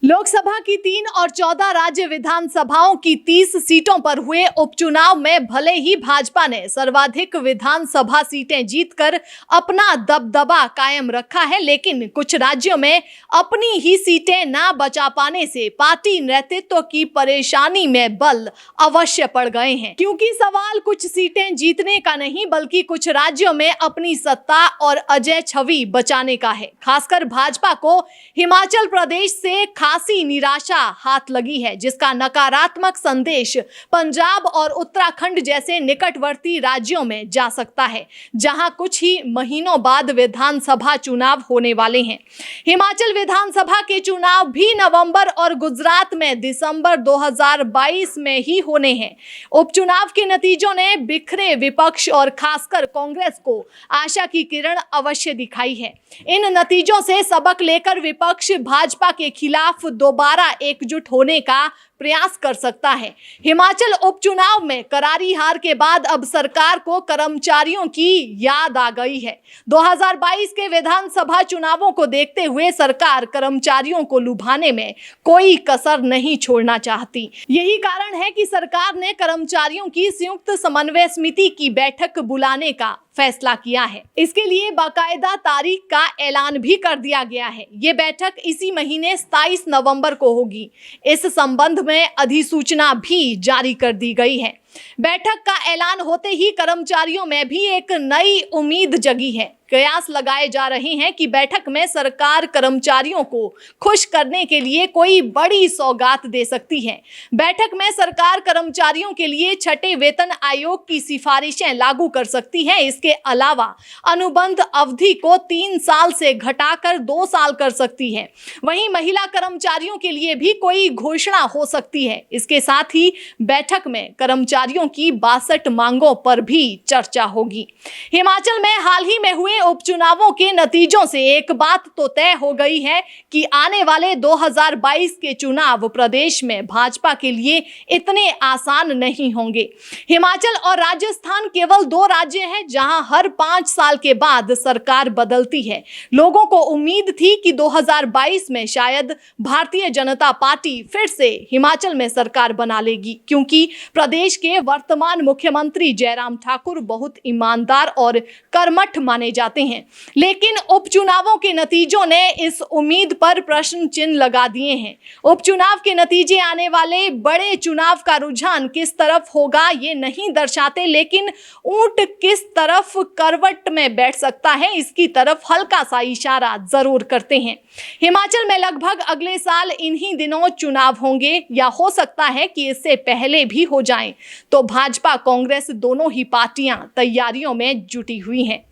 लोकसभा की 3 और 14 राज्य विधानसभाओं की 30 सीटों पर हुए उपचुनाव में भले ही भाजपा ने सर्वाधिक विधानसभा सीटें जीतकर अपना दबदबा कायम रखा है, लेकिन कुछ राज्यों में अपनी ही सीटें ना बचा पाने से पार्टी नेतृत्व की परेशानी में बल अवश्य पड़ गए हैं। क्योंकि सवाल कुछ सीटें जीतने का नहीं, बल्कि कुछ राज्यों में अपनी सत्ता और अजय छवि बचाने का है। खासकर भाजपा को हिमाचल प्रदेश से खासी निराशा हाथ लगी है, जिसका नकारात्मक संदेश पंजाब और उत्तराखंड जैसे निकटवर्ती राज्यों में जा सकता है, जहां कुछ ही महीनों बाद विधानसभा चुनाव होने वाले हैं। हिमाचल विधानसभा के चुनाव भी नवंबर और गुजरात में दिसंबर 2022 में ही होने हैं। उपचुनाव के नतीजों ने बिखरे विपक्ष और खासकर कांग्रेस को आशा की किरण अवश्य दिखाई है। इन नतीजों से सबक लेकर विपक्ष भाजपा के खिलाफ दोबारा एकजुट होने का प्रयास कर सकता है। हिमाचल उपचुनाव में करारी हार के बाद अब सरकार को कर्मचारियों की याद आ गई है। 2022 के विधानसभा चुनावों को देखते हुए सरकार कर्मचारियों को लुभाने में कोई कसर नहीं छोड़ना चाहती। यही कारण है कि सरकार ने कर्मचारियों की संयुक्त समन्वय समिति की बैठक बुलाने का फैसला किया है। इसके लिए बाकायदा तारीख का ऐलान भी कर दिया गया है। ये बैठक इसी महीने 27 नवंबर को होगी। इस संबंध में अधिसूचना भी जारी कर दी गई है। बैठक का ऐलान होते ही कर्मचारियों में भी एक नई उम्मीद जगी है। कयास लगाए जा रहे हैं कि बैठक में सरकार कर्मचारियों को खुश करने के लिए कोई बड़ी सौगात दे सकती है। बैठक में सरकार कर्मचारियों के लिए छठे वेतन आयोग की सिफारिशें लागू कर सकती है। इसके अलावा अनुबंध अवधि को 3 साल से घटाकर 2 साल कर सकती है। वहीं महिला कर्मचारियों के लिए भी कोई घोषणा हो सकती है। इसके साथ ही बैठक में कर्मचारियों की 62 मांगों पर भी चर्चा होगी। हिमाचल में हाल ही में हुए उपचुनावों के नतीजों से एक बात तो तय हो गई है कि आने वाले 2022 के चुनाव प्रदेश में भाजपा के लिए इतने आसान नहीं होंगे। हिमाचल और राजस्थान केवल 2 राज्य हैं जहां हर 5 साल के बाद सरकार बदलती है। लोगों को उम्मीद थी कि 2022 में शायद भारतीय जनता पार्टी फिर से हिमाचल में सरकार बना लेगी, क्योंकि प्रदेश के वर्तमान मुख्यमंत्री जयराम ठाकुर बहुत ईमानदार और कर्मठ माने जाते हैं। लेकिन उपचुनावों के नतीजों ने इस उम्मीद पर प्रश्न चिन्ह लगा दिए हैं। उपचुनाव के नतीजे आने वाले बड़े चुनाव का रुझान किस तरफ होगा ये नहीं दर्शाते, लेकिन ऊंट किस तरफ करवट में बैठ सकता है इसकी तरफ हल्का सा इशारा जरूर करते हैं। हिमाचल में लगभग अगले साल इन्हीं दिनों चुनाव होंगे, या हो सकता है कि इससे पहले भी हो जाएं। तो भाजपा कांग्रेस दोनों ही पार्टियां तैयारियों में जुटी हुई हैं।